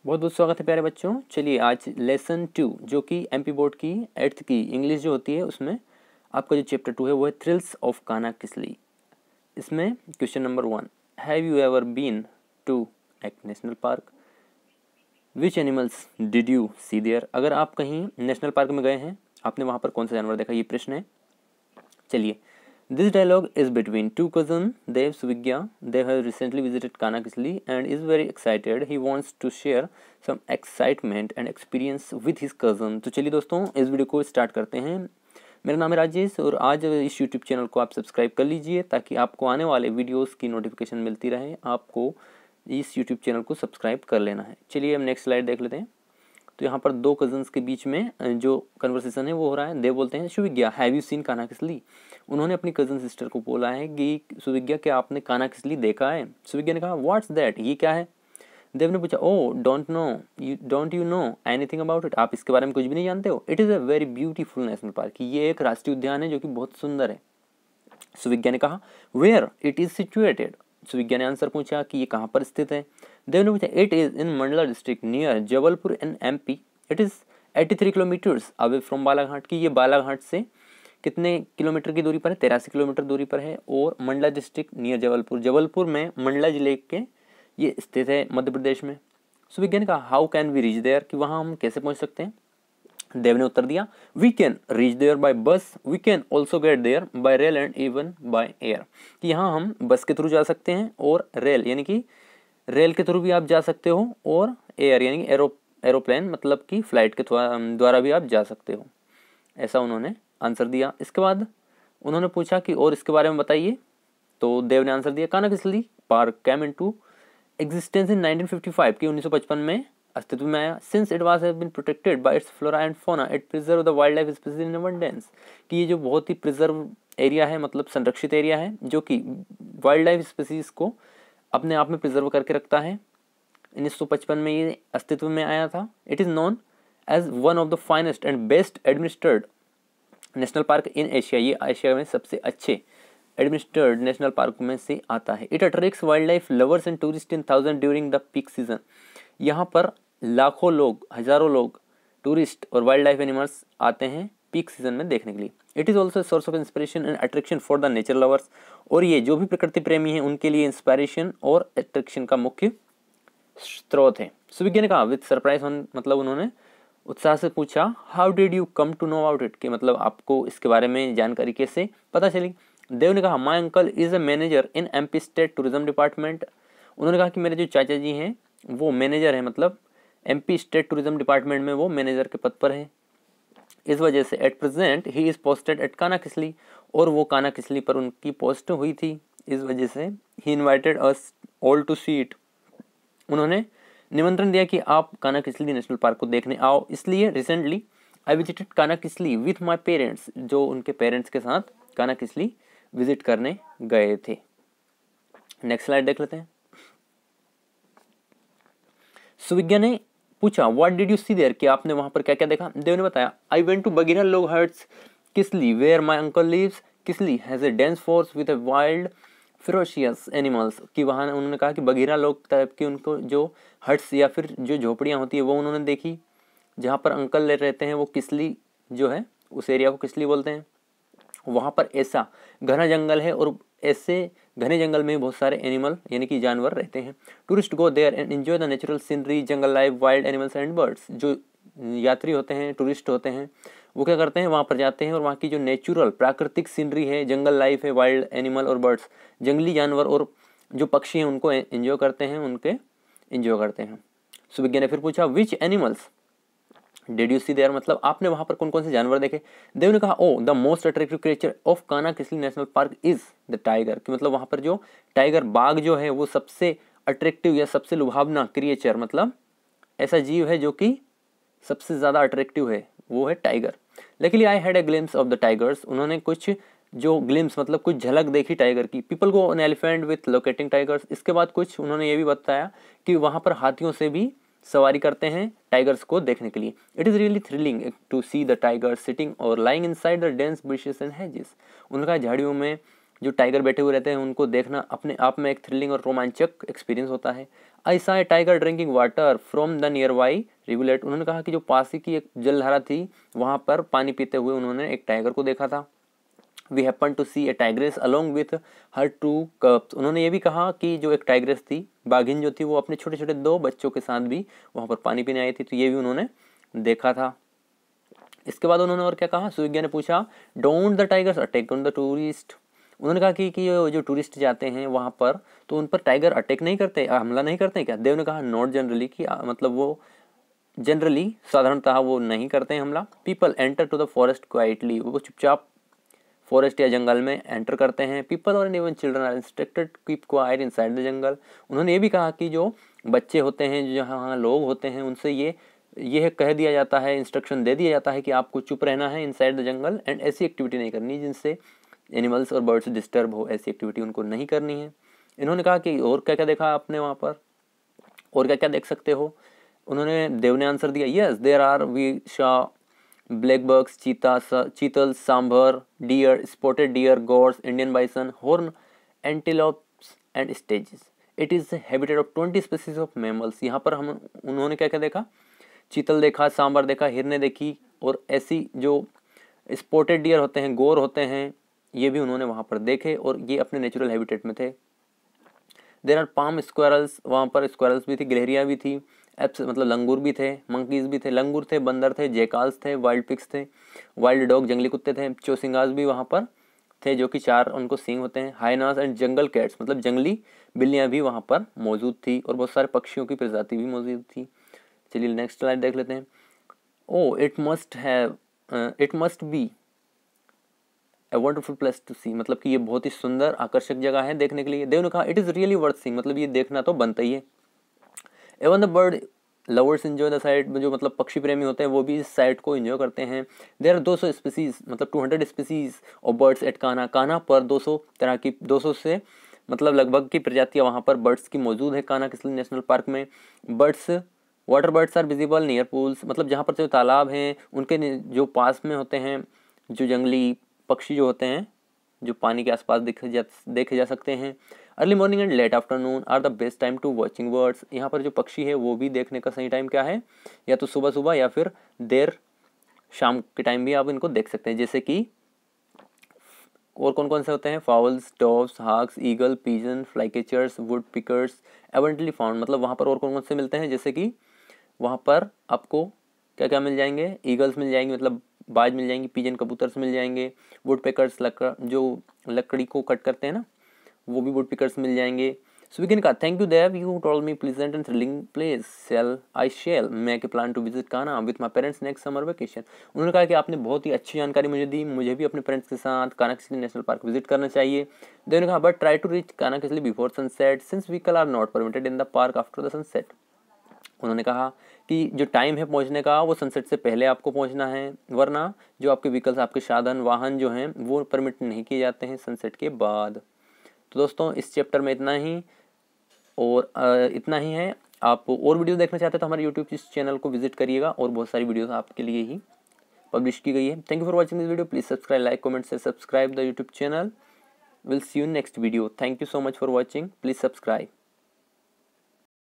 बहुत बहुत स्वागत है प्यारे बच्चों। चलिए आज लेसन 2 जो कि एमपी बोर्ड की 8th की इंग्लिश जो होती है उसमें आपका जो चैप्टर 2 है वो है थ्रिल्स ऑफ काना किसली। इसमें question number 1, have you ever been to एक national park, which animals did you see there. अगर आप कहीं नेशनल पार्क में गए हैं, आपने वहाँ पर कौन सा जानवर देखा, ये प्रश्न है। चलिए, this dialogue is between two cousins, Dev Suvigya. They have recently visited Kanakisli and is very excited. He wants to share some excitement and experience with his cousin. तो चलिए दोस्तों, इस वीडियो को स्टार्ट करते हैं। मेरा नाम है राजेश और आज इस यूट्यूब चैनल को आप सब्सक्राइब कर लीजिए ताकि आपको आने वाले वीडियोस की नोटिफिकेशन मिलती रहे। आपको इस यूट्यूब चैनल को सब्सक्राइब कर लेना है। चलिए हम नेक्स्ट स्लाइड देख लेते हैं। तो यहाँ पर दो कजन्स के बीच में जो कन्वर्सेशन है वो हो रहा है। देव बोलते हैं, सुविज्ञा हैव यू सीन काना किसली। उन्होंने अपनी कजन सिस्टर को बोला है कि सुविज्ञा क्या आपने काना किसली देखा है। सुविज्ञा ने कहा व्हाट्स दैट, ये क्या है। देव ने पूछा, oh don't you know anything about it, आप इसके बारे में कुछ भी नहीं जानते हो। It is a very beautiful national park, ये एक राष्ट्रीय उद्यान है जो कि बहुत सुंदर है। सुविज्ञा ने कहा वेयर इट इज सिचुएटेड। सुविज्ञा ने आंसर पूछा कि ये कहाँ पर स्थित है। देव ने पूछा it is in Mandla district near Jabalpur in MP. It is 83 kilometres away from Balaghat की, ये बालाघाट से कितने किलोमीटर की दूरी पर है, 83 किलोमीटर दूरी पर है। और मंडला डिस्ट्रिक्ट नियर जबलपुर, जबलपुर में मंडला जिले के ये स्थित है मध्य प्रदेश में। सुविज्ञा ने कहा how can we reach there, कि वहाँ हम कैसे पहुँच सकते हैं। देव ने उत्तर दिया we can reach there by bus, we can also get there by rail and even by air, कि यहाँ हम बस के थ्रू जा सकते हैं और रेल यानी कि रेल के थ्रू भी आप जा सकते हो और एयर यानी कि एरोप्लेन मतलब कि फ्लाइट के द्वारा भी आप जा सकते हो। ऐसा उन्होंने आंसर दिया। इसके बाद उन्होंने पूछा कि और इसके बारे में बताइए। तो देव ने आंसर दिया Kanha Kisli park came into existence in 1955 की 1955 में अस्तित्व में आया। Since it was have been protected by its flora and fauna it preserve the wild life species in abundance, कि ये जो बहुत ही प्रिजर्व एरिया है मतलब संरक्षित एरिया है जो कि वाइल्ड लाइफ स्पीशीज को अपने आप में प्रिजर्व करके रखता है। 1955 में ये अस्तित्व में आया था। It is known as one of the finest and best administered national park in Asia, ये एशिया में सबसे अच्छे एडमिनिस्ट्रेड नेशनल पार्क में से आता है। It attracts wild life lovers and tourist in thousand during the peak season, यहाँ पर लाखों लोग हजारों लोग टूरिस्ट और वाइल्ड लाइफ एनिमल्स आते हैं पीक सीजन में देखने के लिए। It is also source of inspiration and attraction for the nature lovers, और ये जो भी प्रकृति प्रेमी हैं उनके लिए इंस्पिरेशन और अट्रैक्शन का मुख्य स्रोत है। सुविज्ञा ने कहा विद सरप्राइज ऑन, मतलब उन्होंने उत्साह से पूछा how did you come to know about it, कि मतलब आपको इसके बारे में जानकारी कैसे पता चली। देव ने कहा my uncle is a manager in MP state tourism department. उन्होंने कहा कि मेरे जो चाचा जी हैं वो मैनेजर है, मतलब एमपी स्टेट टूरिज्म डिपार्टमेंट में वो मैनेजर के पद पर है। इस वजह से at present he is posted at काना किसली, और वो काना किसली पर उनकी पोस्ट हुई थी। इस वजह से ही invited us all to see it, उन्होंने निमंत्रण दिया कि आप काना किसली नेशनल पार्क को देखने आओ। इसलिए रिसेंटली आई विजिटेड काना किसली विथ माई पेरेंट्स, जो उनके पेरेंट्स के साथ काना किसली विजिट करने गए थे। नेक्स्ट स्लाइड देख लेते हैं। सुविज्ञा ने पूछा what did you see there, कि आपने वहां पर क्या क्या देखा। देव ने बताया I went to Baghira log huts Kisli where my uncle lives. Kisli has a dense forest with a wild ferocious animals, कि वहाँ उन्होंने कहा कि बगीरा लोग टाइप की उनको जो हट्स या फिर जो झोपड़ियाँ होती है वो उन्होंने देखी। जहाँ पर अंकल रहते हैं वो किसली जो है उस एरिया को किसली बोलते हैं। वहाँ पर ऐसा घना जंगल है और ऐसे घने जंगल में बहुत सारे एनिमल यानी कि जानवर रहते हैं। Tourist go there and enjoy the natural scenery jungle life wild animals and birds, जो यात्री होते हैं टूरिस्ट होते हैं वो क्या करते हैं वहाँ पर जाते हैं और वहाँ की जो नेचुरल प्राकृतिक सीनरी है जंगल लाइफ है वाइल्ड एनिमल और बर्ड्स जंगली जानवर और जो पक्षी हैं उनको एंजॉय करते हैं, उनके एंजॉय करते हैं। सुविज्ञा ने फिर पूछा which animals did you see there, मतलब आपने वहाँ पर कौन कौन से जानवर देखे। देव ने कहा oh the most attractive creature of Kanha Kisli national park is the tiger, कि मतलब वहाँ पर जो टाइगर बाघ जो है वो सबसे अट्रैक्टिव या सबसे लुभावना क्रिएचर, मतलब ऐसा जीव है जो कि सबसे ज़्यादा अट्रैक्टिव है वो है टाइगर। लेकिन I had a glimpse of the tigers, उन्होंने कुछ जो ग्लिम्स मतलब कुछ झलक देखी टाइगर की। People go on elephant with locating tigers, इसके बाद कुछ उन्होंने ये भी बताया कि वहाँ पर हाथियों से भी सवारी करते हैं टाइगर्स को देखने के लिए। It is really thrilling to see the tiger sitting और lying inside the dense brushes and hedges, उनका झाड़ियों में जो टाइगर बैठे हुए रहते हैं उनको देखना अपने आप में एक थ्रिलिंग और रोमांचक एक्सपीरियंस होता है। I saw a tiger drinking water from the nearby rivulet. उन्होंने कहा कि जो पास ही की एक जलधारा थी वहाँ पर पानी पीते हुए उन्होंने एक टाइगर को देखा था। We happen to see a tigress along with her 2 cubs. उन्होंने ये भी कहा कि जो एक टाइग्रेस थी, बाघिन जो थी, वो अपने छोटे छोटे 2 बच्चों के साथ भी वहाँ पर पानी पीने आई थी, तो ये भी उन्होंने देखा था। इसके बाद उन्होंने और क्या कहा, सुविज्ञा ने पूछा don't the tigers attack on the tourist. उन्होंने कहा कि जो टूरिस्ट जाते हैं वहाँ पर तो उन पर टाइगर अटैक नहीं करते, हमला नहीं करते क्या? देव ने कहा नॉट जनरली, कि मतलब वो जनरली साधारणतः वो नहीं करते हैं हमला। People enter to the forest quietly, वो चुपचाप फॉरेस्ट या जंगल में एंटर करते हैं। पीपल और even children are instructed keep quiet inside the jungle. उन्होंने ये भी कहा कि जो बच्चे होते हैं, जो यहाँ लोग होते हैं, उनसे ये कह दिया जाता है, इंस्ट्रक्शन दे दिया जाता है कि आपको चुप रहना है इनसाइड द जंगल, एंड ऐसी एक्टिविटी नहीं करनी जिनसे एनिमल्स और बर्ड्स डिस्टर्ब हो, ऐसी एक्टिविटी उनको नहीं करनी है। इन्होंने कहा कि और क्या क्या देखा आपने वहाँ पर, और क्या क्या देख सकते हो? उन्होंने देव ने आंसर दिया yes there are we saw black bucks, chital, sambar, deer, spotted deer, gaurs, Indian bison, horn antelopes and stags. It is habitat of 20 species of mammals. यहाँ पर उन्होंने क्या क्या देखा, चीतल देखा, सांभर देखा, हिरने देखी, और ऐसी जो स्पॉटेड डियर होते हैं, गौर होते हैं, ये भी उन्होंने वहाँ पर देखे और ये अपने नेचुरल हैबिटेट में थे। देर आर पाम स्क्वायरल्स, वहाँ पर स्क्वायरल्स भी थी, गिलहरियाँ भी थी, एप्स मतलब लंगूर भी थे, मंकीज भी थे, लंगूर थे, बंदर थे, जैकाल्स थे, वाइल्ड पिग्स थे, वाइल्ड डॉग जंगली कुत्ते थे, चोसिंगास भी वहाँ पर थे जो कि 4 उनको सींग होते हैं, हाइनास एंड जंगल कैट्स मतलब जंगली बिल्लियाँ भी वहाँ पर मौजूद थी, और बहुत सारे पक्षियों की प्रजाति भी मौजूद थी। चलिए नेक्स्ट स्लाइड देख लेते हैं। Oh it must be a wonderful place to see, मतलब कि ये बहुत ही सुंदर आकर्षक जगह है देखने के लिए। देव ने कहा it is really worth seeing, मतलब ये देखना तो बनता ही है। Even the bird lovers enjoy the sight, जो मतलब पक्षी प्रेमी होते हैं वो भी इस साइट को एंजॉय करते हैं। देयर आर 200 स्पीसीज मतलब 200 species of birds at Kanha. Kanha पर 200 तरह की 200 से मतलब लगभग की प्रजातियाँ वहाँ पर बर्ड्स की मौजूद है कान्हा किसली नेशनल पार्क में। Birds water birds are visible near pools, मतलब जहाँ पर जो तालाब हैं उनके जो पास में होते हैं, जो जंगली पक्षी जो होते हैं जो पानी के आसपास देखे जा सकते हैं। Early morning and late afternoon are the best time to watching birds. यहाँ पर जो पक्षी है वो भी देखने का सही टाइम क्या है, या तो सुबह सुबह या फिर देर शाम के टाइम भी आप इनको देख सकते हैं। जैसे कि और कौन कौन से होते हैं, fowls, doves, hawks, eagle, pigeon, flycatchers, woodpeckers abundantly found, मतलब वहाँ पर और कौन कौन से मिलते हैं, जैसे कि वहाँ पर आपको क्या क्या मिल जाएंगे, ईगल्स मिल जाएंगे मतलब बाज मिल जाएंगी, पिजन कबूतर से मिल जाएंगे, वुड पिकर्स जो लकड़ी को कट करते हैं ना वो भी वुड पिकर्स मिल जाएंगे। सो वी कैन कहा thank you Dev, you told me pleasant and thrilling place, I shall make a plan to visit Kanha with my parents next summer vacation. उन्होंने कहा कि आपने बहुत ही अच्छी जानकारी मुझे दी, मुझे भी अपने पेरेंट्स के साथ Kanha Kisli national park visit करना चाहिए। देव ने कहा but try to reach Kanha Kisli before sunset since vehicle are not permitted in the park after the sunset. उन्होंने कहा कि जो टाइम है पहुंचने का वो सनसेट से पहले आपको पहुंचना है, वरना जो आपके व्हीकल्स, आपके साधन वाहन जो हैं वो परमिट नहीं किए जाते हैं सनसेट के बाद। तो दोस्तों इस चैप्टर में इतना ही, और इतना ही है। आप और वीडियो देखना चाहते हैं तो हमारे यूट्यूब चैनल को विजिट करिएगा, और बहुत सारी वीडियोस आपके लिए ही पब्लिश की गई है। Thank you for watching this video, please subscribe, like, comment से subscribe the YouTube channel. Will see you next video. Thank you so much for watching, please subscribe.